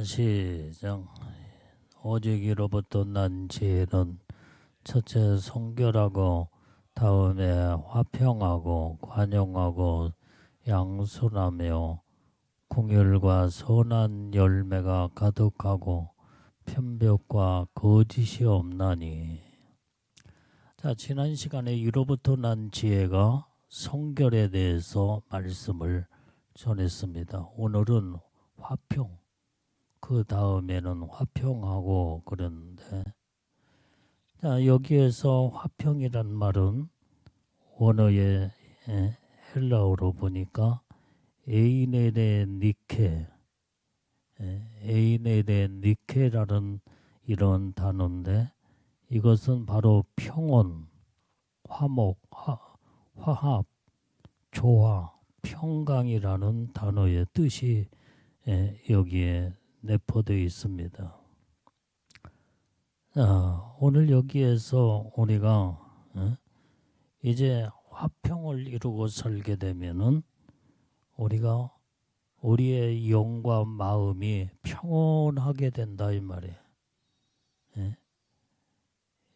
시작. 오직이로부터 난 지혜는 첫째 성결하고 다음에 화평하고 관용하고 양순하며 궁율과 선한 열매가 가득하고 편벽과 거짓이 없나니. 자, 지난 시간에 이로부터 난 지혜가 성결에 대해서 말씀을 전했습니다. 오늘은 화평, 그 다음에는 화평하고 그러는데, 자, 여기에서 화평이란 말은 원어의 헬라어로 보니까 에이네데 니케, 에이네데 니케라는 이런 단어인데, 이것은 바로 평온, 화목, 화합, 조화, 평강이라는 단어의 뜻이 여기에 내포되어 있습니다. 오늘 여기에서 우리가 이제 화평을 이루고 살게 되면은 우리가 우리의 영과 마음이 평온하게 된다 이 말이에요.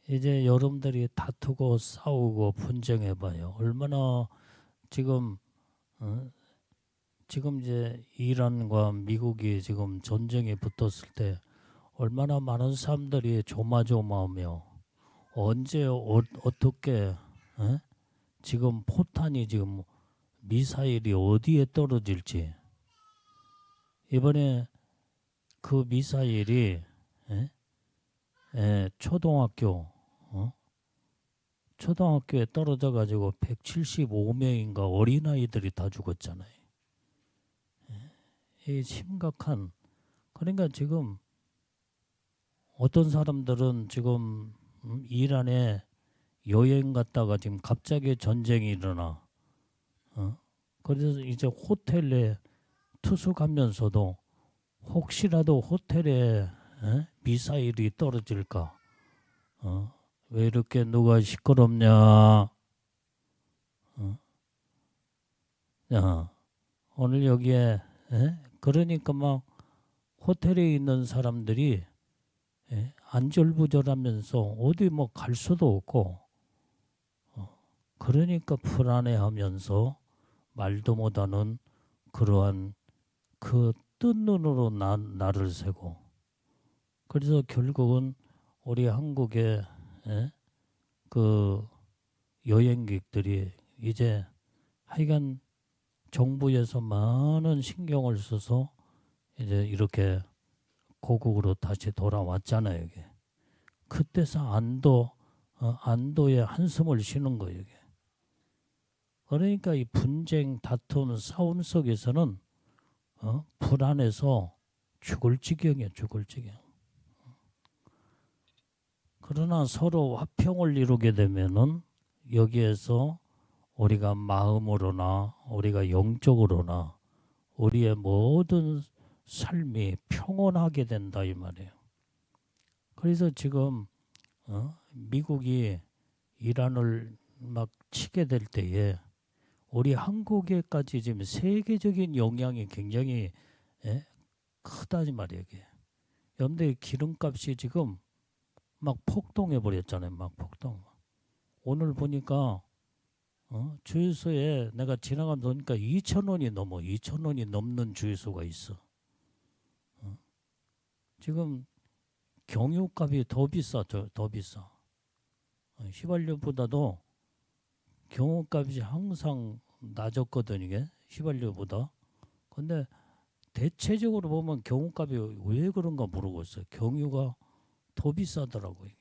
이제 여러분들이 다투고 싸우고 분쟁해봐요. 얼마나 지금 지금 이제 이란과 미국이 지금 전쟁에 붙었을 때 얼마나 많은 사람들이 조마조마하며 언제 어떻게 지금 포탄이 지금 미사일이 어디에 떨어질지, 이번에 그 미사일이 초등학교에 떨어져 가지고 175명인가 어린아이들이 다 죽었잖아요. 이 심각한, 그러니까 지금 어떤 사람들은 지금 이란에 여행 갔다가 지금 갑자기 전쟁이 일어나. 그래서 이제 호텔에 투숙하면서도 혹시라도 호텔에 미사일이 떨어질까? 왜 이렇게 누가 시끄럽냐? 오늘 여기에 그러니까 막 호텔에 있는 사람들이 안절부절하면서 어디 뭐 갈 수도 없고, 그러니까 불안해하면서 말도 못하는 그러한 그 뜬 눈으로 나를 세고, 그래서 결국은 우리 한국의 그 여행객들이 이제 하여간 정부에서 많은 신경을 써서 이제 이렇게 고국으로 다시 돌아왔잖아요. 이게. 그때서 안도의 한숨을 쉬는 거예요. 이게. 그러니까 이 분쟁, 다툼, 싸움 속에서는 불안해서 죽을 지경이에요. 죽을 지경. 그러나 서로 화평을 이루게 되면은 여기에서 우리가 마음으로나 우리가 영적으로나 우리의 모든 삶이 평온하게 된다 이 말이에요. 그래서 지금 미국이 이란을 막 치게 될 때에 우리 한국에까지 지금 세계적인 영향이 굉장히 크다 이 말이에요. 이게. 여러분들 기름값이 지금 막 폭등해 버렸잖아요. 막 폭등. 오늘 보니까 주유소에 내가 지나가 보니까 2,000원이 넘는 주유소가 있어. 지금 경유값이 더 비싸, 더 비싸. 휘발유보다도 경유값이 항상 낮았거든 이게 휘발유보다. 근데 대체적으로 보면 경유값이 왜 그런가 모르겠어요. 경유가 더 비싸더라고요. 이게.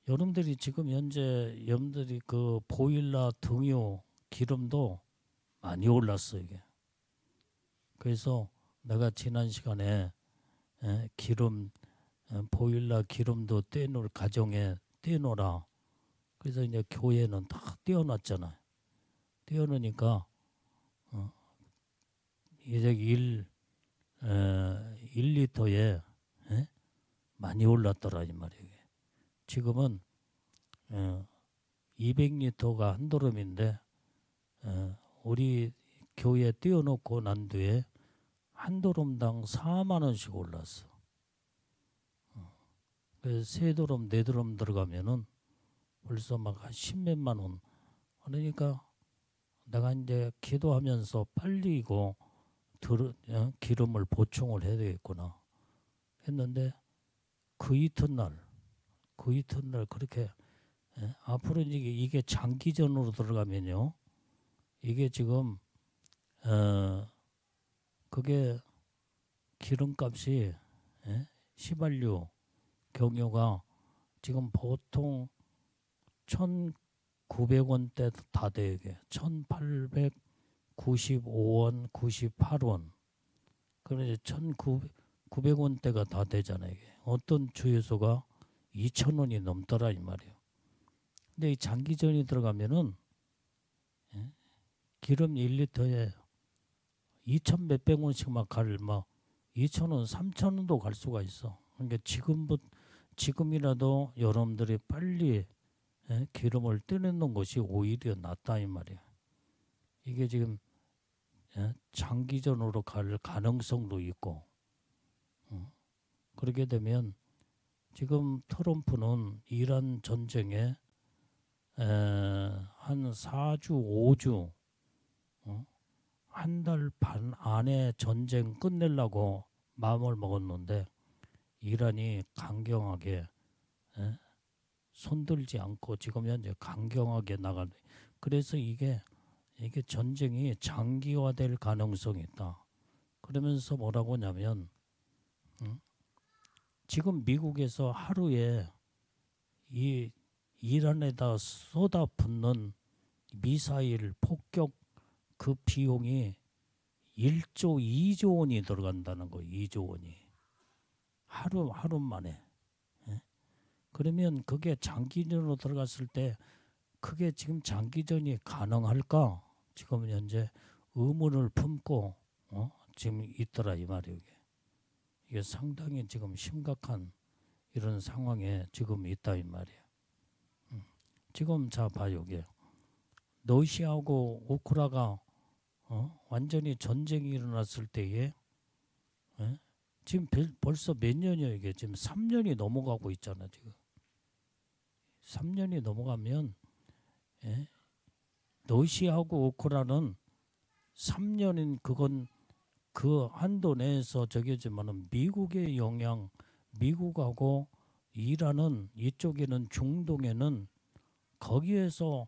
여러분들이 지금 현재 여러분들이 그 보일러 등유 기름도 많이 올랐어 이게. 그래서 내가 지난 시간에 기름 보일러 기름도 떼놓을 가정에 떼놓으라. 그래서 이제 교회는 다 떼어놨잖아. 떼어놓으니까 이제 1리터에 많이 올랐더라 이 말이에요. 지금은 200리터가 한 드럼인데 우리 교회에 띄워놓고 난 뒤에 한 도름당 4만 원씩 올랐어. 그래서 세 도름, 네 도름 들어가면은 벌써 막 한 10몇만 원. 그러니까 내가 이제 기도하면서 빨리 이거 기름을 보충을 해야 되겠구나 했는데 그 이튿날 그렇게 앞으로 이게 장기전으로 들어가면요. 이게 지금 그게 기름값이 휘발유 경유가 지금 보통 1,900원대 다 돼. 이게 1,895원, 98원. 그러니 1,900원대가 다 되잖아요. 이게. 어떤 주유소가 2,000원이 넘더라 이 말이에요. 근데 이 장기전이 들어가면은 기름 1리터에 2천 몇백 원씩 막 2,000원, 3,000원도 갈 수가 있어. 그러니까 지금이라도 여러분들이 빨리 기름을 떼내는 것이 오히려 낫다 이 말이야. 이게 지금 장기전으로 갈 가능성도 있고 그렇게 되면 지금 트럼프는 이란 전쟁에 한 4주, 5주 한 달 반 안에 전쟁 끝내려고 마음을 먹었는데 이란이 강경하게 손들지 않고 지금 현재 강경하게 나가는. 그래서 이게 전쟁이 장기화될 가능성이 있다. 그러면서 뭐라고 하냐면 지금 미국에서 하루에 이 이란에다 쏟아붓는 미사일 폭격 그 비용이 1조 2조 원이 들어간다는 거예요. 2조 원이 하루 만에. 그러면 그게 장기전으로 들어갔을 때 그게 지금 장기전이 가능할까? 지금 현재 의문을 품고 지금 있더라 이 말이에요. 이게 상당히 지금 심각한 이런 상황에 지금 있다 이 말이에요. 지금 자 봐요. 이게 러시아하고 우크라이나가 완전히 전쟁이 일어났을 때에 지금 벌써 몇 년이에요. 이게 지금 3년이 넘어가고 있잖아. 지금 3년이 넘어가면 러시아하고 우크라이나는 3년인 그건 그 한도 내에서 저기지만은 미국의 영향, 미국하고 이란은 이쪽에는 중동에는 거기에서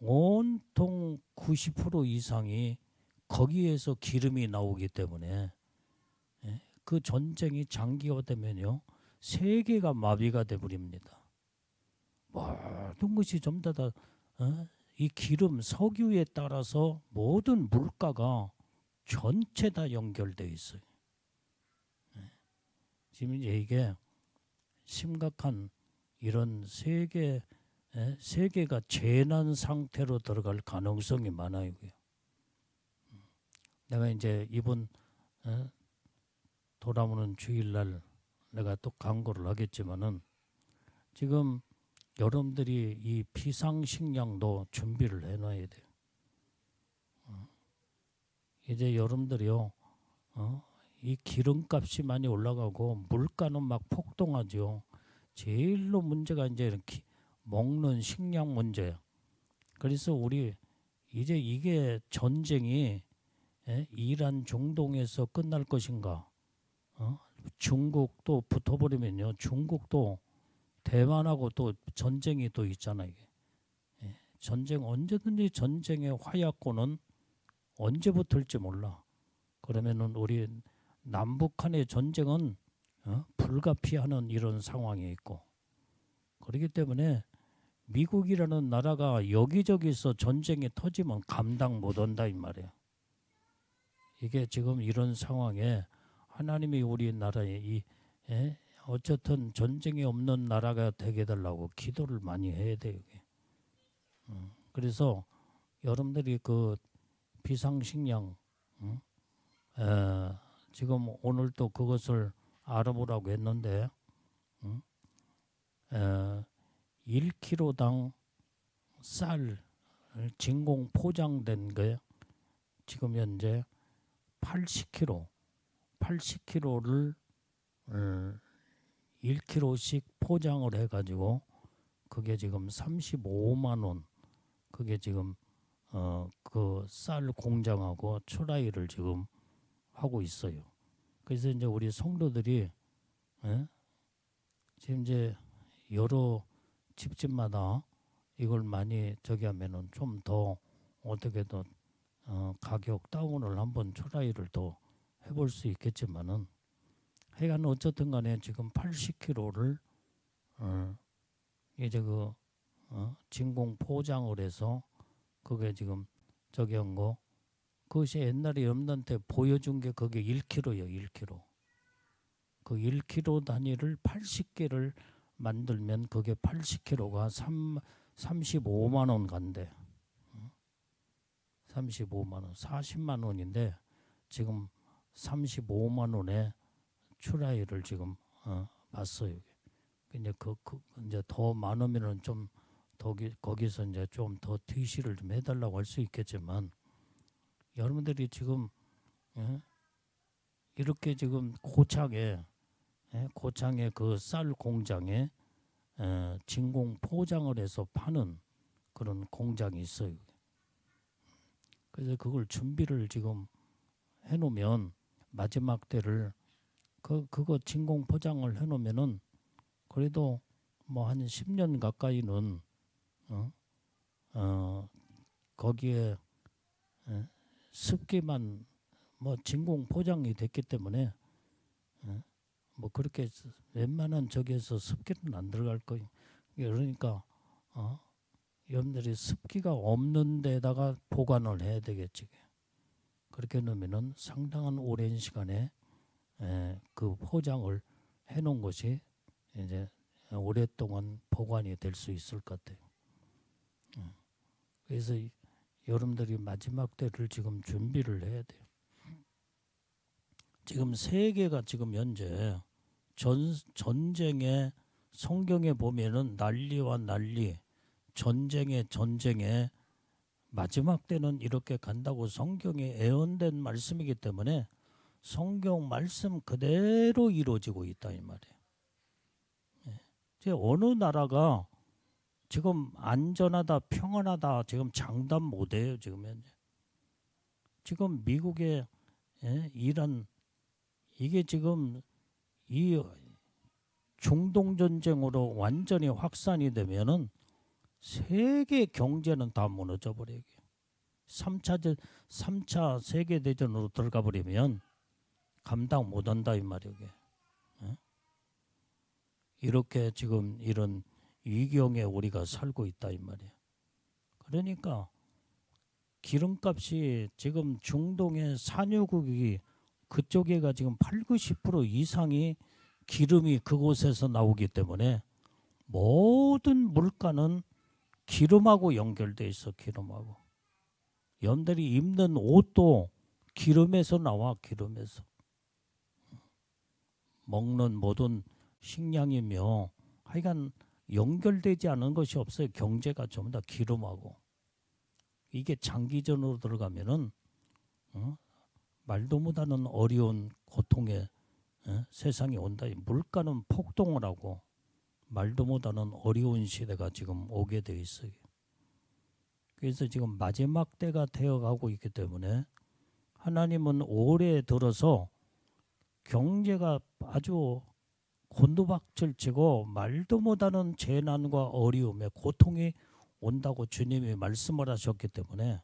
온통 90% 이상이 거기에서 기름이 나오기 때문에 그 전쟁이 장기화되면요 세계가 마비가 돼버립니다. 모든 것이 전부 다 이 기름, 석유에 따라서 모든 물가가 전체 다 연결돼 있어요. 지금 이게 심각한 이런 세계가 재난 상태로 들어갈 가능성이 많아요. 내가 이제 이번 돌아오는 주일날 내가 또 광고를 하겠지만은 지금 여러분들이 이 비상식량도 준비를 해놔야 돼요. 이제 여러분들이요, 이 기름값이 많이 올라가고 물가는 막 폭등하죠. 제일로 문제가 이제 먹는 식량 문제. 그래서 우리 이제 이게 전쟁이 이란 중동에서 끝날 것인가? 중국도 붙어버리면요, 중국도 대만하고 또 전쟁이 또 있잖아요. 전쟁 언제든지 전쟁의 화약고는 언제 붙을지 몰라. 그러면은 우리 남북한의 전쟁은 불가피하는 이런 상황에 있고 그렇기 때문에 미국이라는 나라가 여기저기서 전쟁이 터지면 감당 못한다 이 말이야. 이게 지금 이런 상황에 하나님이 우리나라에 어쨌든 전쟁이 없는 나라가 되게 해달라고 기도를 많이 해야 돼요. 그래서 여러분들이 그 비상식량 지금 오늘 또 그것을 알아보라고 했는데 1kg당 쌀 진공 포장된 게 지금 현재 80kg, 80kg를 1kg씩 포장을 해가지고 그게 지금 35만 원. 그게 지금 그 쌀 공장하고 출하율을 지금 하고 있어요. 그래서 이제 우리 성도들이 지금 이제 여러 집집마다 이걸 많이 저기 하면은 좀 더 어떻게든 가격 다운을 한번 출하율을 더 해볼 수 있겠지만은 하여간 어쨌든 간에 지금 80kg를 이제 그 진공 포장을 해서 그게 지금 저기 한 거 그것이 옛날에 여러분한테 보여준 게 그게 1kg예요. 1kg. 그 1kg 단위를 80개를 만들면 그게 80kg가 35만 원 간대. 35만 원, 40만 원인데 지금 35만 원에 출하율을 지금 봤어요. 근데 이제 더 많으면은 좀 거기서 이제 좀 더 DC를 좀 해달라고 할 수 있겠지만 여러분들이 지금 이렇게 지금 고창에 그 쌀 공장에 진공 포장을 해서 파는 그런 공장이 있어요. 그래서 그걸 준비를 지금 해놓으면 마지막 때를 그거 진공 포장을 해놓으면은 그래도 뭐 한 10년 가까이는 거기에 습기만 뭐 진공 포장이 됐기 때문에 뭐 그렇게 웬만한 저기에서 습기는 안 들어갈 거예요. 그러니까 여러분들이 습기가 없는 데다가 보관을 해야 되겠지. 그렇게 놓으면은 상당한 오랜 시간에 그 포장을 해놓은 것이 이제 오랫동안 보관이 될 수 있을 것 같아요. 그래서 여러분들이 마지막 때를 지금 준비를 해야 돼요. 지금 세계가 지금 현재 전쟁에 성경에 보면은 난리와 난리, 전쟁에 마지막 때는 이렇게 간다고 성경에 예언된 말씀이기 때문에 성경 말씀 그대로 이루어지고 있다 이 말이에요. 이제 어느 나라가 지금 안전하다, 평안하다 지금 장담 못해요 지금 현재. 지금 미국의 이란 이게 지금 이 중동 전쟁으로 완전히 확산이 되면은 세계 경제는 다 무너져 버려요. 3차 세계 대전으로 들어가 버리면 감당 못 한다 이 말이에요. 이렇게 지금 이런 위경에 우리가 살고 있다 이 말이에요. 그러니까 기름값이 지금 중동의 산유국이 그쪽에가 지금 80~90% 이상이 기름이 그곳에서 나오기 때문에 모든 물가는 기름하고 연결돼 있어. 기름하고. 여러분들이 입는 옷도 기름에서 나와. 기름에서. 먹는 모든 식량이며 하여간 연결되지 않은 것이 없어요. 경제가 전부 다 기름하고. 이게 장기전으로 들어가면은 말도 못하는 어려운 고통의 세상이 온다. 물가는 폭등을 하고 말도 못하는 어려운 시대가 지금 오게 돼 있어요. 그래서 지금 마지막 때가 되어가고 있기 때문에 하나님은 올해 들어서 경제가 아주 곤두박질치고 말도 못하는 재난과 어려움에 고통이 온다고 주님이 말씀을 하셨기 때문에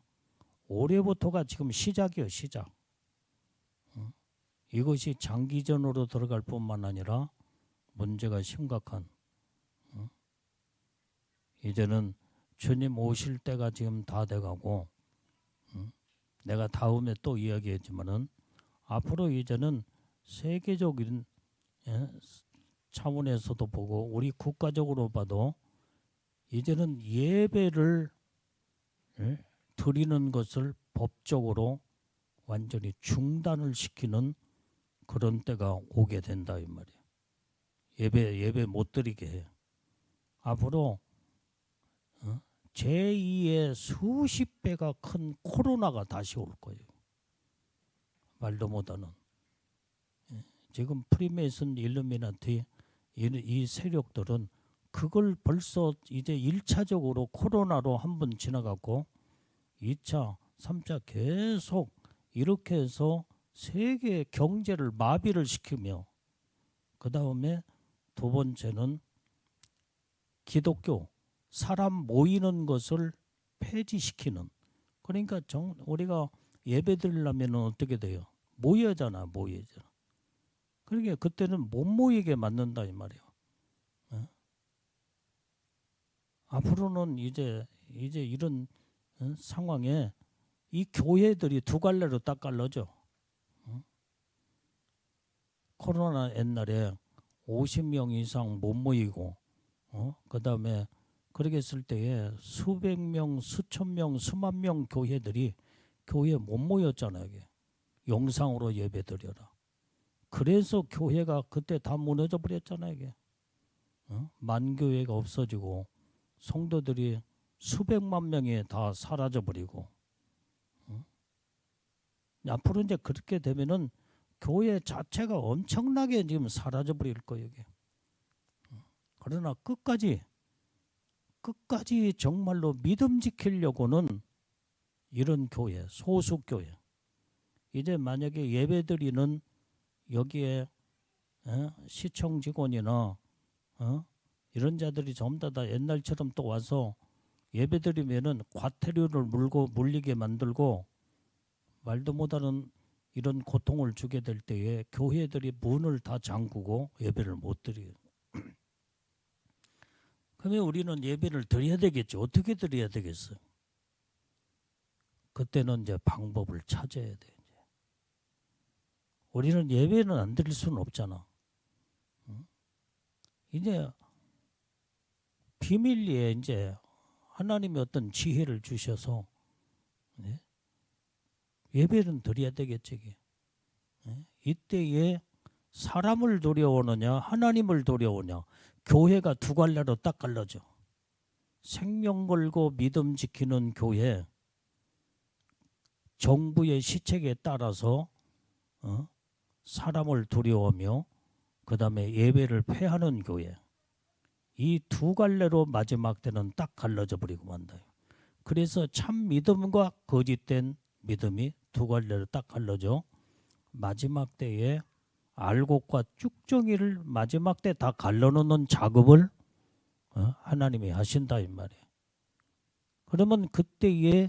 올해부터가 지금 시작이에요. 시작. 이것이 장기전으로 들어갈 뿐만 아니라 문제가 심각한 이제는 주님 오실 때가 지금 다 돼가고 내가 다음에 또 이야기했지만은 앞으로 이제는 세계적인 차원에서도 보고 우리 국가적으로 봐도 이제는 예배를 드리는 것을 법적으로 완전히 중단을 시키는 그런 때가 오게 된다 이 말이에요. 예배 못 드리게 해. 앞으로 제2의 수십 배가 큰 코로나가 다시 올 거예요. 말도 못하는. 지금 프리메이슨 일루미나티 이 세력들은 그걸 벌써 이제 1차적으로 코로나로 한 번 지나갔고 2차, 3차 계속 이렇게 해서 세계 경제를 마비를 시키며 그 다음에 두 번째는 기독교, 사람 모이는 것을 폐지시키는. 그러니까 우리가 예배 드리려면 어떻게 돼요? 모여잖아. 그러니까 그때는 못 모이게 만든다 이 말이에요. 앞으로는 이제 이런 상황에 이 교회들이 두 갈래로 딱 갈라져. 코로나 옛날에 50명 이상 못 모이고 그다음에 그렇게 했을 때에 수백 명, 수천 명, 수만 명 교회들이 교회에 못 모였잖아요. 이게. 영상으로 예배 드려라. 그래서 교회가 그때 다 무너져 버렸잖아요. 이게. 만교회가 없어지고 성도들이 수백만 명이 다 사라져 버리고 앞으로 이제 그렇게 되면은 교회 자체가 엄청나게 지금 사라져 버릴 거예요. 이게. 그러나 끝까지 정말로 믿음 지키려고는 이런 교회, 소수교회. 이제 만약에 예배드리는 여기에 시청 직원이나 이런 자들이 전부 다 옛날처럼 또 와서 예배드리면은 과태료를 물리게 만들고 말도 못하는 이런 고통을 주게 될 때에 교회들이 문을 다 잠그고 예배를 못 드려요. 그러면 우리는 예배를 드려야 되겠죠. 어떻게 드려야 되겠어요? 그때는 이제 방법을 찾아야 돼. 우리는 예배는 안 드릴 수는 없잖아. 이제 비밀리에 이제 하나님이 어떤 지혜를 주셔서 예배는 드려야 되겠지. 이때에 사람을 두려워하느냐 하나님을 두려워하느냐 교회가 두 갈래로 딱 갈라져. 생명 걸고 믿음 지키는 교회, 정부의 시책에 따라서 사람을 두려워하며 그 다음에 예배를 폐하는 교회. 이 두 갈래로 마지막 때는 딱 갈라져 버리고 만다요. 그래서 참 믿음과 거짓된 믿음이 두 갈래로 딱 갈라져 마지막 때에 알곡과 쭉정이를 마지막 때 다 갈라놓는 작업을 하나님이 하신다 이 말이에요. 그러면 그때에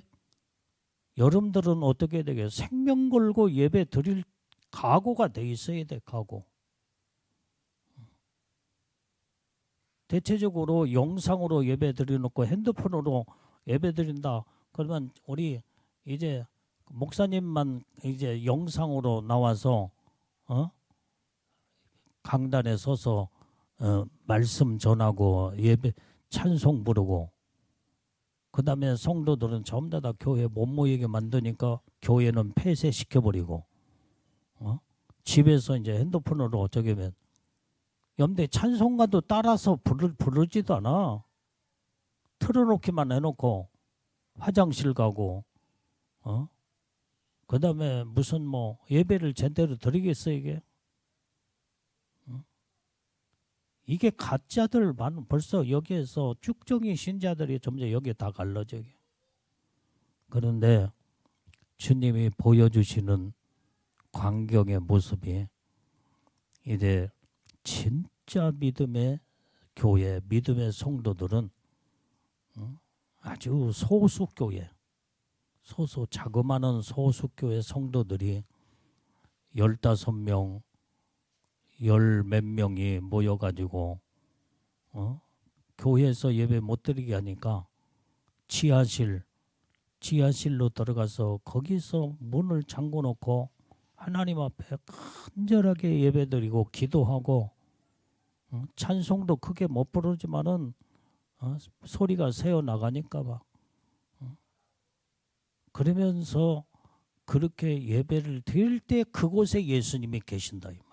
여러분들은 어떻게 되겠어요? 생명 걸고 예배 드릴 각오가 돼 있어야 돼. 각오. 대체적으로 영상으로 예배 드려놓고 핸드폰으로 예배 드린다. 그러면 우리 이제 목사님만 이제 영상으로 나와서 강단에 서서 말씀 전하고 예배 찬송 부르고 그 다음에 성도들은 전부 다 교회 못 모이게 만드니까 교회는 폐쇄시켜버리고 집에서 이제 핸드폰으로 어쩌게 하면 염대 찬송가도 따라서 부르지도 않아. 틀어놓기만 해놓고 화장실 가고 그 다음에 무슨 뭐 예배를 제대로 드리겠어 이게? 이게 가짜들 벌써 여기에서 쭉정이 신자들이 점점 여기에 다 갈라져. 그런데 주님이 보여주시는 광경의 모습이 이제 진짜 믿음의 교회, 믿음의 성도들은 아주 소수교회, 자그마한 소수교회 성도들이 15명, 열 몇 명이 모여가지고 교회에서 예배 못 드리게 하니까 지하실로 들어가서 거기서 문을 잠궈 놓고 하나님 앞에 간절하게 예배 드리고 기도하고 찬송도 크게 못 부르지만은 소리가 새어 나가니까 막 그러면서 그렇게 예배를 드릴 때 그곳에 예수님이 계신다 이 말.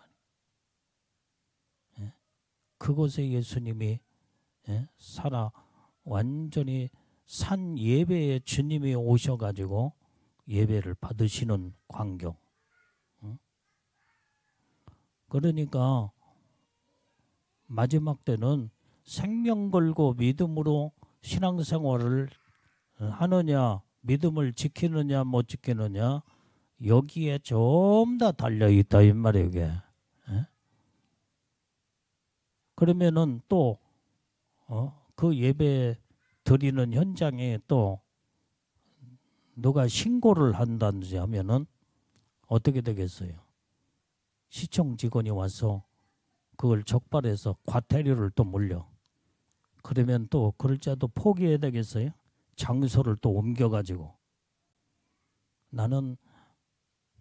그곳에 예수님이 살아 완전히 산 예배에 주님이 오셔가지고 예배를 받으시는 광경. 그러니까 마지막 때는 생명 걸고 믿음으로 신앙생활을 하느냐, 믿음을 지키느냐 못 지키느냐, 여기에 좀 다 달려 있다 이 말이에요. 이게. 예? 그러면은 또 그 예배 드리는 현장에 또 누가 신고를 한다든지 하면은 어떻게 되겠어요? 시청 직원이 와서 그걸 적발해서 과태료를 또 물려. 그러면 또 그럴 자도 포기해야 되겠어요? 장소를 또 옮겨가지고. 나는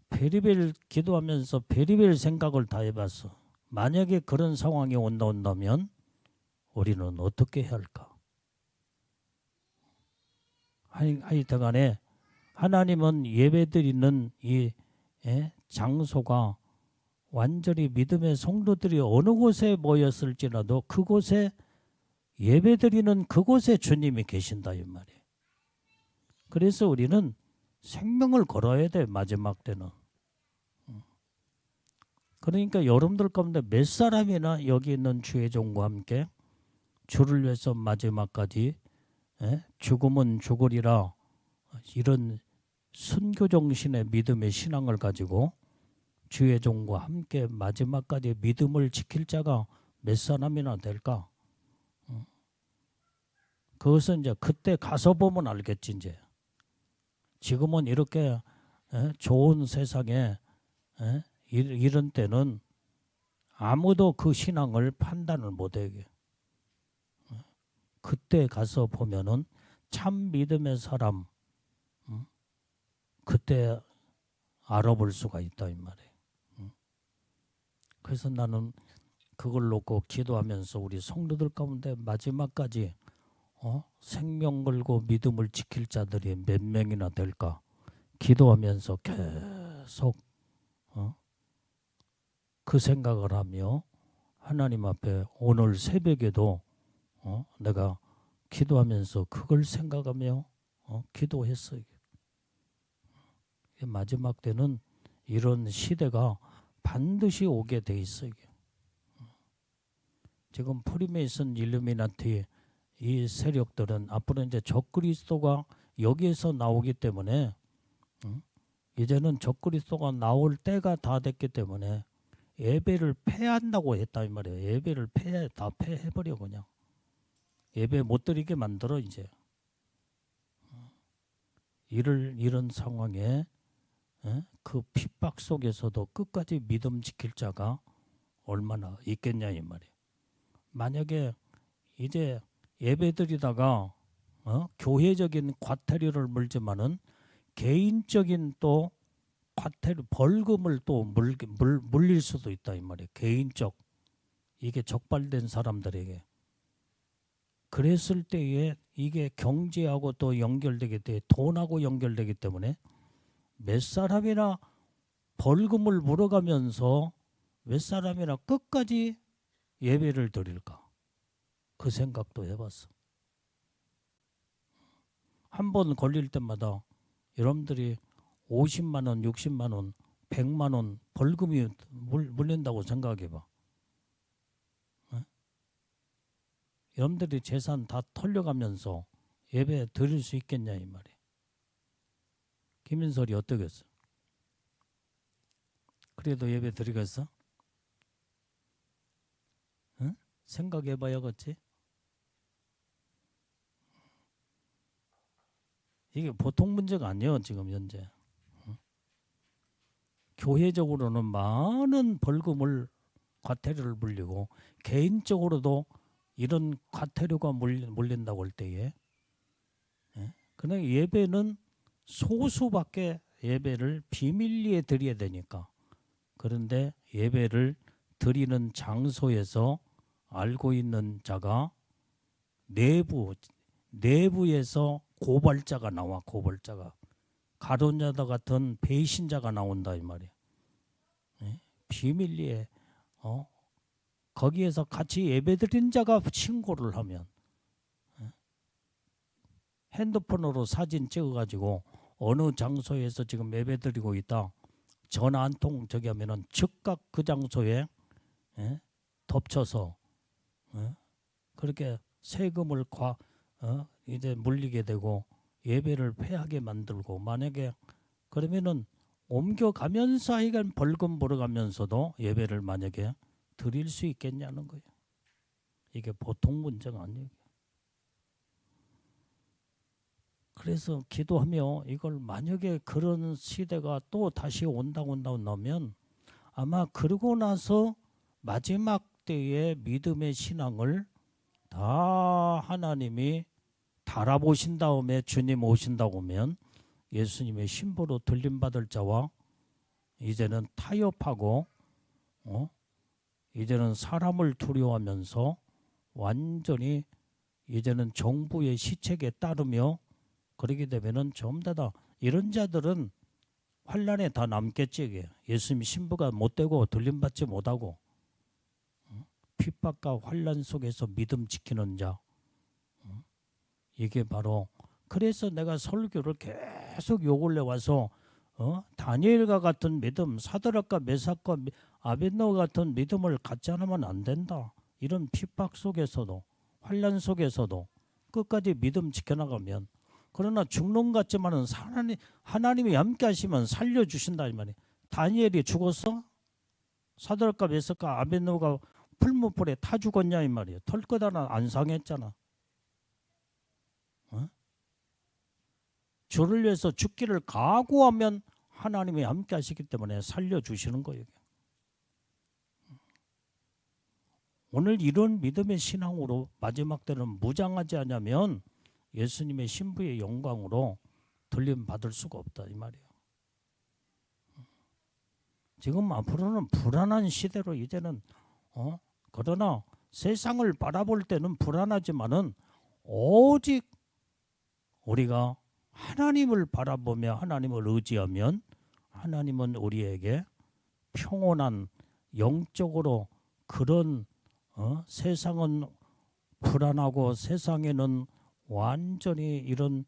베리벨 기도하면서 베리벨 생각을 다 해봤어. 만약에 그런 상황이 온다면 우리는 어떻게 해야 할까? 하여튼간에 하나님은 예배드리는 이 장소가 완전히 믿음의 성도들이 어느 곳에 모였을지라도 그곳에 예배드리는 그곳에 주님이 계신다 이 말이에요. 그래서 우리는 생명을 걸어야 돼 마지막 때는. 그러니까 여러분들 가운데 몇 사람이나 여기 있는 주의 종과 함께 주를 위해서 마지막까지 죽음은 죽으리라 이런 순교 정신의 믿음의 신앙을 가지고 주의 종과 함께 마지막까지 믿음을 지킬 자가 몇 사람이나 될까? 그것은 이제 그때 가서 보면 알겠지 이제. 지금은 이렇게 좋은 세상에 이런 때는 아무도 그 신앙을 판단을 못해. 그때 가서 보면은 참 믿음의 사람 그때 알아볼 수가 있다 이 말이에요. 그래서 나는 그걸 놓고 기도하면서 우리 성도들 가운데 마지막까지 생명 걸고 믿음을 지킬 자들이 몇 명이나 될까 기도하면서 계속 그 생각을 하며 하나님 앞에 오늘 새벽에도 내가 기도하면서 그걸 생각하며 기도했어요. 마지막 때는 이런 시대가 반드시 오게 돼 있어요. 지금 프리메이슨 일루미나티 이 세력들은 앞으로 이제 적그리스도가 여기에서 나오기 때문에 이제는 적그리스도가 나올 때가 다 됐기 때문에 예배를 폐한다고 했다 이 말이에요. 예배를 다 폐해버려 그냥. 예배 못 드리게 만들어 이제. 이런 상황에 그 핍박 속에서도 끝까지 믿음 지킬 자가 얼마나 있겠냐 이 말이에요. 만약에 이제 예배드리다가 교회적인 과태료를 물지만은 개인적인 또 과태료 벌금을 또 물릴 수도 있다 이 말이에요. 개인적 이게 적발된 사람들에게. 그랬을 때에 이게 경제하고 또 연결되기 때문에 돈하고 연결되기 때문에 몇 사람이나 벌금을 물어가면서 몇 사람이나 끝까지 예배를 드릴까? 그 생각도 해봤어. 한 번 걸릴 때마다 여러분들이 50만 원, 60만 원, 100만 원 벌금이 물린다고 생각해봐. 여러분들이 재산 다 털려가면서 예배 드릴 수 있겠냐 이 말이에요. 김인설이 어떠겠어? 그래도 예배 드리겠어? 응? 생각해봐야겠지? 이게 보통 문제가 아니에요 지금 현재. 교회적으로는 많은 벌금을 과태료를 물리고 개인적으로도 이런 과태료가 물린다고 할 때에 그냥 예배는 소수밖에 예배를 비밀리에 드려야 되니까. 그런데 예배를 드리는 장소에서 알고 있는 자가 내부에서 고발자가 나와. 고발자가 가론자다 같은 배신자가 나온다 이 말이에요. 비밀리에 거기에서 같이 예배드린 자가 신고를 하면 핸드폰으로 사진 찍어가지고 어느 장소에서 지금 예배드리고 있다. 전화 한 통 저기 하면은 즉각 그 장소에 예? 덮쳐서 그렇게 세금을 이제 물리게 되고 예배를 폐하게 만들고, 만약에 그러면은 옮겨가면서 하여간 벌금 벌어가면서도 예배를 만약에 드릴 수 있겠냐는 거예요. 이게 보통 문제가 아니에요. 그래서 기도하며 이걸 만약에 그런 시대가 또 다시 온다고 나면 아마 그러고 나서 마지막 때의 믿음의 신앙을 다 하나님이 달아보신 다음에 주님 오신다고 하면 예수님의 신부로 들림받을 자와 이제는 타협하고 이제는 사람을 두려워하면서 완전히 이제는 정부의 시책에 따르며 그러게 되면은 전부 다 이런 자들은 환란에 다 남겠지. 이게 예수님 신부가 못되고 들림받지 못하고 핍박과 환란 속에서 믿음 지키는 자, 이게 바로, 그래서 내가 설교를 계속 요 근래 와서 다니엘과 같은 믿음, 사드락과 메삭과 아벳노고 같은 믿음을 갖지 않으면 안 된다. 이런 핍박 속에서도 환란 속에서도 끝까지 믿음 지켜나가면, 그러나 죽는 것 같지만은 하나님이 함께 하시면 살려주신다 이 말이에요. 다니엘이 죽었어? 사드락과 메삭과 아벳노고가 풀무불에 타 죽었냐 이 말이에요. 털끝 하나 안 상했잖아. 주를 위해서 죽기를 각오하면 하나님이 함께 하시기 때문에 살려주시는 거예요. 오늘 이런 믿음의 신앙으로 마지막 때는 무장하지 않으면 예수님의 신부의 영광으로 들림 받을 수가 없다 이 말이에요. 지금 앞으로는 불안한 시대로 이제는 그러나 세상을 바라볼 때는 불안하지만은 오직 우리가 하나님을 바라보며 하나님을 의지하면 하나님은 우리에게 평온한 영적으로 그런 세상은 불안하고 세상에는 완전히 이런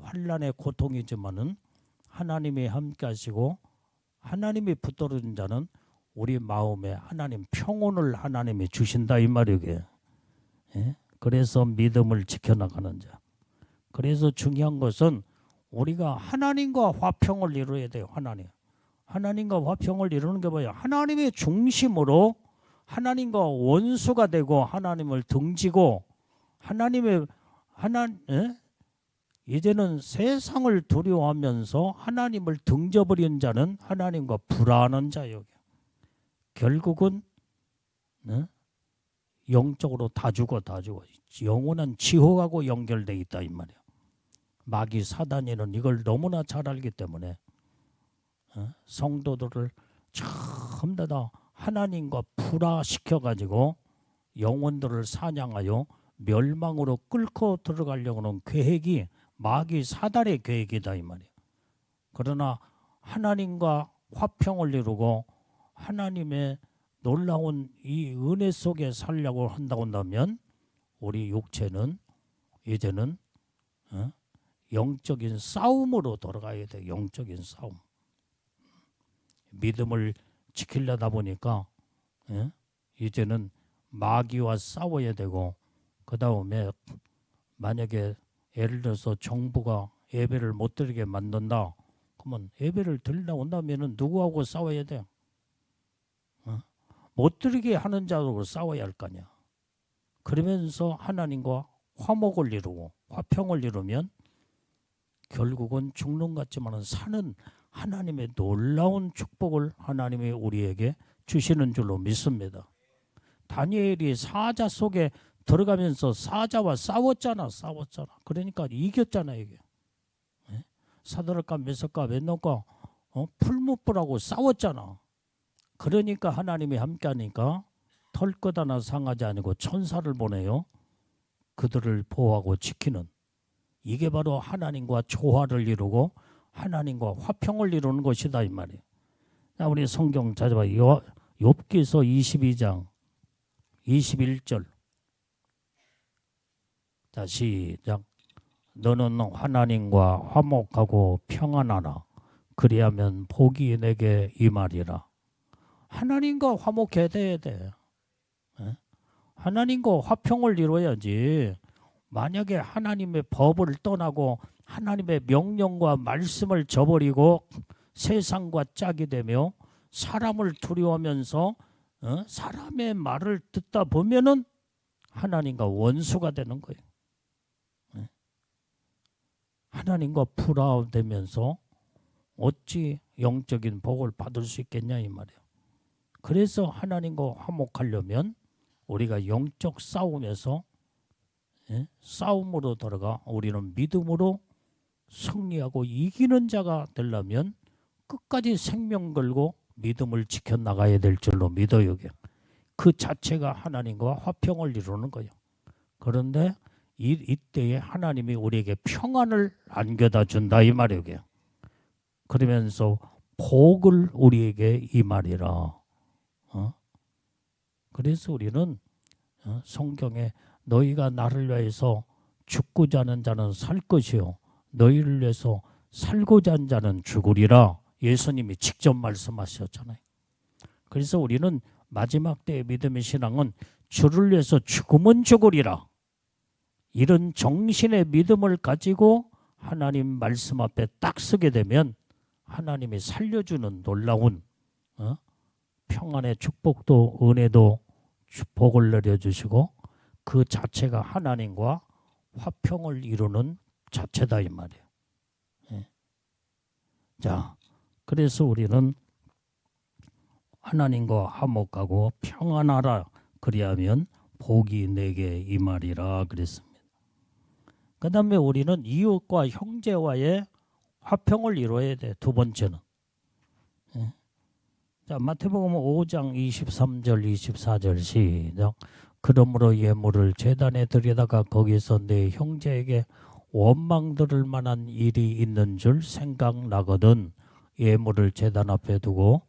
환난의 고통이지만은 하나님이 함께 하시고 하나님이 붙들은 자는 우리 마음에 하나님 평온을 하나님이 주신다 이 말이에요. 예? 그래서 믿음을 지켜나가는 자. 그래서 중요한 것은 우리가 하나님과 화평을 이루어야 돼요. 하나님과 화평을 이루는 게 뭐예요? 하나님의 중심으로 하나님과 원수가 되고 하나님을 등지고 이제는 세상을 두려워하면서 하나님을 등져버린 자는 하나님과 불안한 자예요. 결국은 영적으로 다 죽어. 영원한 지옥하고 연결되어 있다 이 말이에요. 마귀 사단이는 이걸 너무나 잘 알기 때문에 성도들을 전부 다 하나님과 불화시켜가지고 영혼들을 사냥하여 멸망으로 끌고 들어가려고 하는 계획이 마귀 사단의 계획이다 이 말이에요. 그러나 하나님과 화평을 이루고 하나님의 놀라운 이 은혜 속에 살려고 한다고 한다면 우리 육체는 이제는 영적인 싸움으로 돌아가야 돼요. 영적인 싸움. 믿음을 지키려다 보니까 이제는 마귀와 싸워야 되고, 그 다음에 만약에 예를 들어서 정부가 예배를 못 드리게 만든다. 그러면 예배를 드리려고 한다면 누구하고 싸워야 돼요? 못 드리게 하는 자로 싸워야 할 거 아니야. 그러면서 하나님과 화목을 이루고 화평을 이루면 결국은 죽는 것 같지만 사는 하나님의 놀라운 축복을 하나님이 우리에게 주시는 줄로 믿습니다. 다니엘이 사자 속에 들어가면서 사자와 싸웠잖아. 그러니까 이겼잖아 이게. 사드락과 메삭과 아벳노고가 풀무불하고 싸웠잖아. 그러니까 하나님이 함께하니까 털끝 하나 상하지 아니고 천사를 보내요. 그들을 보호하고 지키는, 이게 바로 하나님과 조화를 이루고 하나님과 화평을 이루는 것이다 이 말이에요. 자, 우리 성경 찾아봐. 욥기서 22장 21절. 자, 시작. 너는 하나님과 화목하고 평안하라. 그리하면 복이 내게 임하리라. 하나님과 화목해야 돼. 예? 하나님과 화평을 이루어야지. 만약에 하나님의 법을 떠나고 하나님의 명령과 말씀을 저버리고 세상과 짝이 되며 사람을 두려워하면서 사람의 말을 듣다 보면은 하나님과 원수가 되는 거예요. 하나님과 불화되면서 어찌 영적인 복을 받을 수 있겠냐 이 말이에요. 그래서 하나님과 화목하려면 우리가 영적 싸움에서 싸움으로 들어가 우리는 믿음으로 승리하고 이기는 자가 되려면 끝까지 생명 걸고 믿음을 지켜나가야 될 줄로 믿어요. 그 자체가 하나님과 화평을 이루는 거예요. 그런데 이때에 하나님이 우리에게 평안을 안겨다 준다 이 말이에요. 그러면서 복을 우리에게 임하리라. 그래서 우리는 성경에 너희가 나를 위해서 죽고자 하는 자는 살 것이요 너희를 위해서 살고자 하는 자는 죽으리라. 예수님이 직접 말씀하셨잖아요. 그래서 우리는 마지막 때의 믿음의 신앙은 주를 위해서 죽으면 죽으리라. 이런 정신의 믿음을 가지고 하나님 말씀 앞에 딱 서게 되면 하나님이 살려주는 놀라운 평안의 축복도 은혜도 복을 내려주시고 그 자체가 하나님과 화평을 이루는 자체다 이 말이에요. 자, 그래서 우리는 하나님과 화목하고 평안하라 그리하면 복이 내게 임하리라 그랬습니다. 그 다음에 우리는 이웃과 형제와의 화평을 이루어야 돼. 두 번째는. 자, 마태복음 5장 23절 24절 시작. 그러므로 예물을 제단에 들여다가 거기서 내 형제에게 원망 들을 만한 일이 있는 줄 생각나거든 예물을 제단 앞에 두고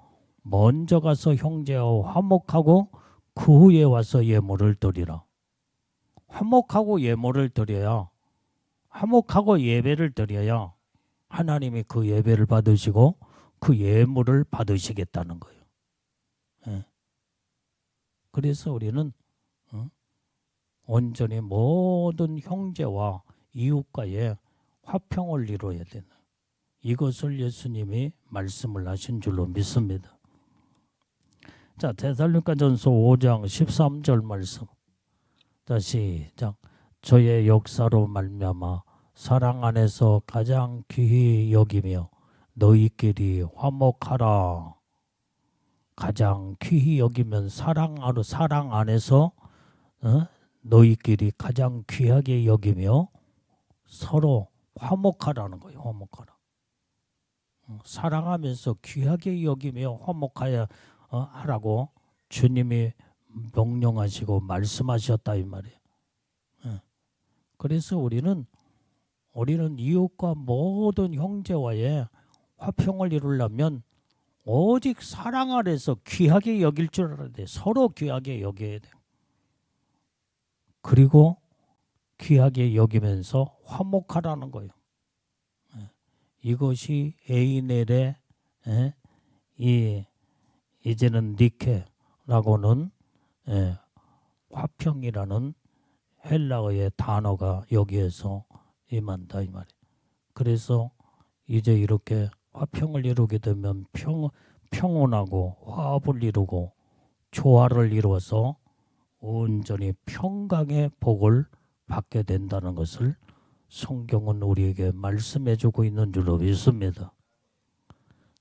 먼저 가서 형제와 화목하고 그 후에 와서 예물을 드리라. 화목하고 예물을 드려야 화목하고 예배를 드려야 하나님이 그 예배를 받으시고 그 예물을 받으시겠다는 거예요. 그래서 우리는 온전히 모든 형제와 이웃과의 화평을 이루어야 되는 이것을 예수님이 말씀을 하신 줄로 믿습니다. 자, 데살로니가전서 5장 13절 말씀. 자, 시작. 저의 역사로 말미암아 사랑 안에서 가장 귀히 여기며 너희끼리 화목하라. 가장 귀히 여기면 사랑 안에서 너희끼리 가장 귀하게 여기며 서로 화목하라는 거예요. 화목하라. 사랑하면서 귀하게 여기며 화목하여 하라고 주님이 명령하시고 말씀하셨다 이 말이에요. 그래서 우리는 이웃과 모든 형제와의 화평을 이루려면 오직 사랑 아래서 귀하게 여길 줄 알아야 돼. 서로 귀하게 여겨야 돼. 그리고 귀하게 여기면서 화목하라는 거예요. 이것이 에이넬의 이제는 니케라고는 화평이라는 헬라어의 단어가 여기에서 임한다 이 말이에요. 그래서 이제 이렇게 화평을 이루게 되면 평온하고 화합을 이루고 조화를 이루어서 온전히 평강의 복을 받게 된다는 것을 성경은 우리에게 말씀해 주고 있는 줄로 믿습니다.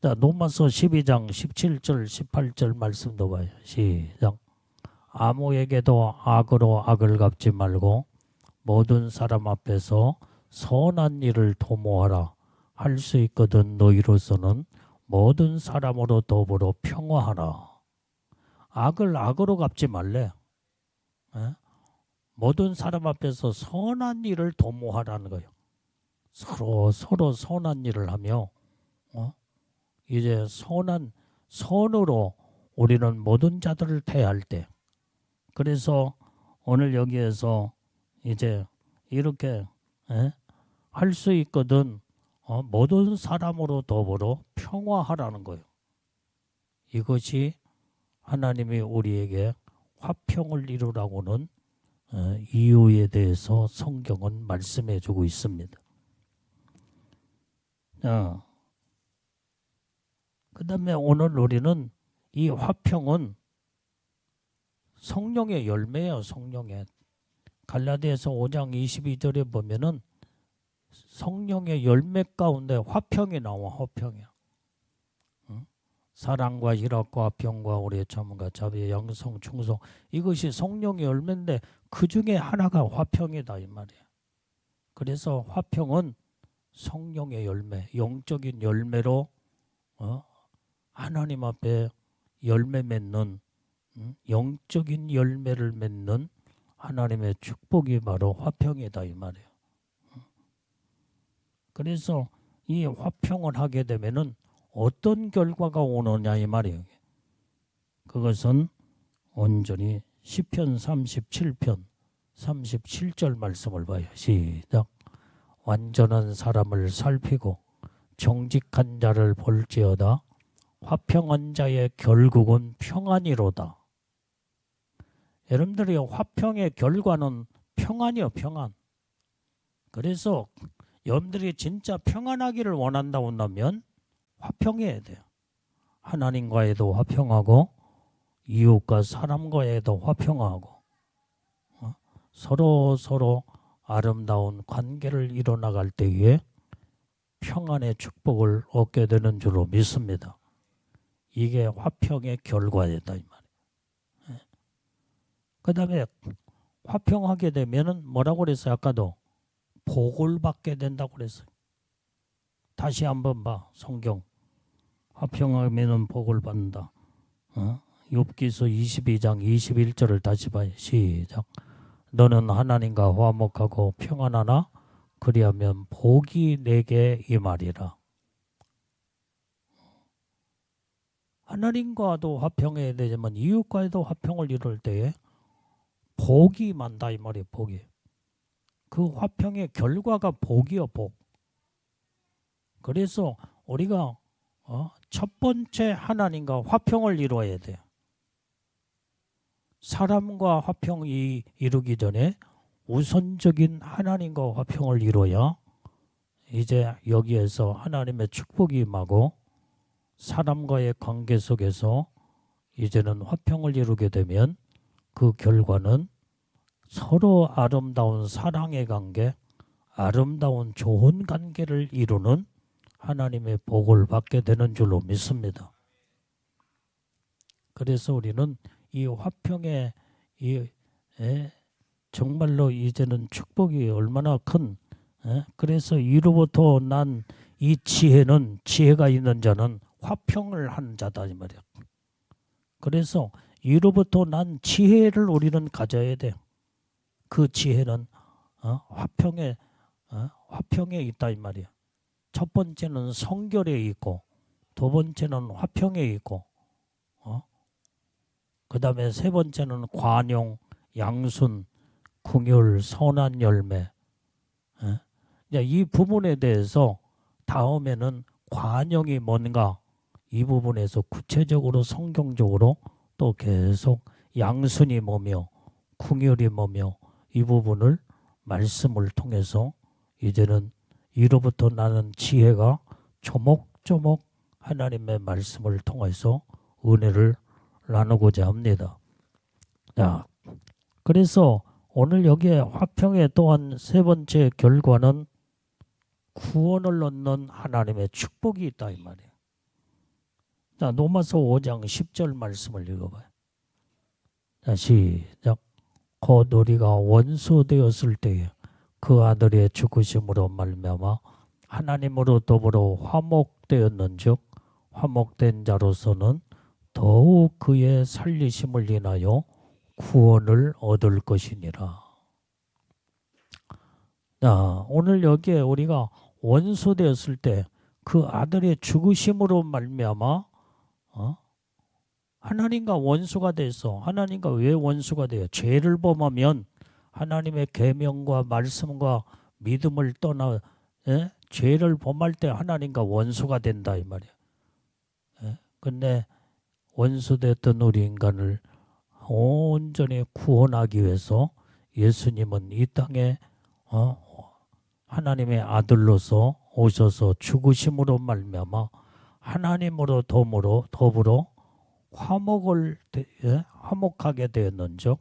자, 로마서 12장 17절 18절 말씀도 봐요. 시작. 아무에게도 악으로 악을 갚지 말고 모든 사람 앞에서 선한 일을 도모하라. 할 수 있거든 너희로서는 모든 사람으로 더불어 평화하라. 악을 악으로 갚지 말래. 모든 사람 앞에서 선한 일을 도모하라는 거예요. 서로 선한 일을 하며 이제 선으로 우리는 모든 자들을 대할 때 그래서 오늘 여기에서 이제 이렇게 할 수 있거든 모든 사람으로 더불어 평화하라는 거예요. 이것이 하나님이 우리에게 화평을 이루라고는 이유에 대해서 성경은 말씀해 주고 있습니다. 그 다음에 오늘 우리는 이 화평은 성령의 열매예요. 성령의. 갈라디아서 5장 22절에 보면은 성령의 열매 가운데 화평이 나와. 화평이야. 사랑과 희락과 화평과 오래 참음과 자비 양성 충성, 이것이 성령의 열매인데 그 중에 하나가 화평이다 이 말이야. 그래서 화평은 성령의 열매, 영적인 열매로 하나님 앞에 열매 맺는, 영적인 열매를 맺는 하나님의 축복이 바로 화평이다 이 말이에요. 그래서 이 화평을 하게 되면은 어떤 결과가 오느냐 이 말이에요. 그것은 온전히 시편 37편 37절 말씀을 봐요. 시작. 완전한 사람을 살피고 정직한 자를 볼지어다. 화평한 자의 결국은 평안이로다. 여러분들이 화평의 결과는 평안이요, 평안. 그래서 여러분들이 진짜 평안하기를 원한다고 한다면 화평해야 돼요. 하나님과에도 화평하고 이웃과 사람과에도 화평하고 서로 아름다운 관계를 이뤄나갈 때에 평안의 축복을 얻게 되는 줄로 믿습니다. 이게 화평의 결과이다 이 말이에요. 그 다음에 화평하게 되면은 뭐라고 그랬어요? 아까도 복을 받게 된다고 그랬어요. 다시 한번 봐. 성경. 화평하면은 복을 받는다. 욥기서 22장 21절을 다시 봐요. 시작. 너는 하나님과 화목하고 평안하나? 그리하면 복이 내게 임하리라. 하나님과도 화평해야 되지만 이웃과도 화평을 이룰 때에 복이 임한다 이 말이에요. 복이. 그 화평의 결과가 복이요, 복. 그래서 우리가 첫 번째 하나님과 화평을 이루어야 돼요. 사람과 화평이 이루기 전에 우선적인 하나님과 화평을 이루어야 이제 여기에서 하나님의 축복이 임하고 사람과의 관계 속에서 이제는 화평을 이루게 되면 그 결과는 서로 아름다운 사랑의 관계, 아름다운 좋은 관계를 이루는 하나님의 복을 받게 되는 줄로 믿습니다. 그래서 우리는 이 화평의 정말로 이제는 축복이 얼마나 큰, 그래서 이로부터 난 이 지혜는, 지혜가 있는 자는 화평을 하는 자다 이 말이야. 그래서 이로부터 난 지혜를 우리는 가져야 돼. 그 지혜는 화평에 있다 이 말이야. 첫 번째는 성결에 있고, 두 번째는 화평에 있고, 그 다음에 세 번째는 관용, 양순, 긍휼, 선한 열매. 이 부분에 대해서 다음에는 관용이 뭔가 이 부분에서 구체적으로 성경적으로 또 계속 양순이 뭐며 긍휼이 뭐며 이 부분을 말씀을 통해서 이제는 이로부터 나는 지혜가 조목조목 하나님의 말씀을 통해서 은혜를 나누고자 합니다. 자, 그래서 오늘 여기에 화평의 또한 세 번째 결과는 구원을 얻는 하나님의 축복이 있다 이 말이에요. 자, 로마서 5장 10절 말씀을 읽어봐요. 자, 시작. 곧 우리가 원수 되었을 때에 그 아들의 죽으심으로 말미암아 하나님으로 더불어 화목되었는즉 화목된 자로서는 더욱 그의 살리심을 인하여 구원을 얻을 것이니라. 자, 오늘 여기에 우리가 원수 되었을 때 그 아들의 죽으심으로 말미암아 하나님과 원수가 돼서, 하나님과 왜 원수가 돼요? 죄를 범하면 하나님의 계명과 말씀과 믿음을 떠나 죄를 범할 때 하나님과 원수가 된다 이 말이에요. 근데 원수됐던 우리 인간을 온전히 구원하기 위해서 예수님은 이 땅에 하나님의 아들로서 오셔서 죽으심으로 말미암아 하나님으로 더불어 화목하게 되었는즉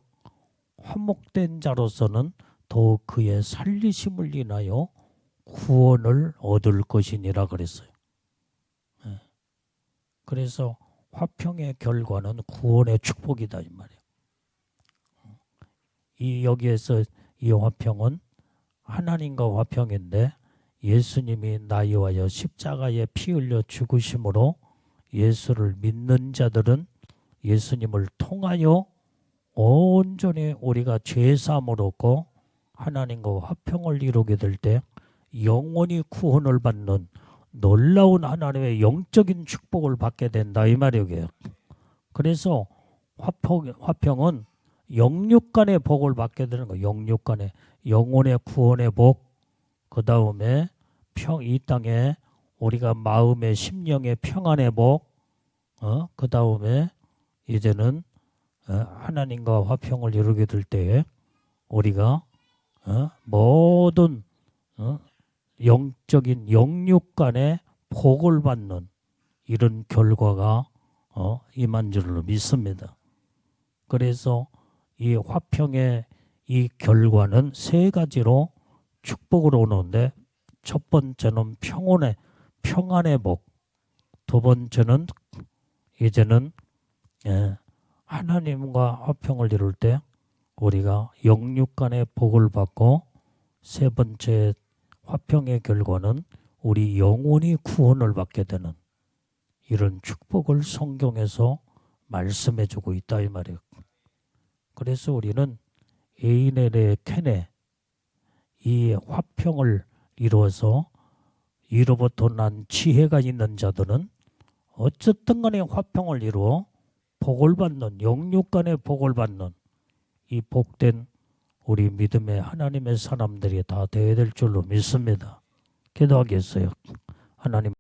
화목된 자로서는 더욱 그의 살리심을 인하여 구원을 얻을 것이니라 그랬어요. 그래서 화평의 결과는 구원의 축복이다 이 말이에요. 여기에서 이 화평은 하나님과 화평인데 예수님이 나에 위하여 십자가에 피 흘려 죽으심으로 예수를 믿는 자들은 예수님을 통하여 온전히 우리가 죄사함을 얻고 하나님과 화평을 이루게 될 때 영원히 구원을 받는 놀라운 하나님의 영적인 축복을 받게 된다 이 말이에요. 그래서 화평은 영육간의 복을 받게 되는 거예요. 영육간의 영혼의 구원의 복, 그 다음에 이 땅에 우리가 마음의 심령의 평안의 복, 그 다음에 이제는 하나님과 화평을 이루게 될 때에 우리가 모든 영적인 영육간의 복을 받는 이런 결과가 임한 줄로 믿습니다. 그래서 이 화평의 이 결과는 세 가지로 축복으로 오는데 첫 번째는 평안의 복, 두 번째는 이제는 하나님과 화평을 이룰 때 우리가 영육간의 복을 받고 세 번째 화평의 결과는 우리 영혼이 구원을 받게 되는 이런 축복을 성경에서 말씀해주고 있다 이 말이에요. 그래서 우리는 에이넬의 캔에 이 화평을 이루어서 이로부터 난 지혜가 있는 자들은 어쨌든 간에 화평을 이루어 복을 받는 영육간의 복을 받는 이 복된 우리 믿음의 하나님의 사람들이 다 되어야 될 줄로 믿습니다. 기도하겠어요. 하나님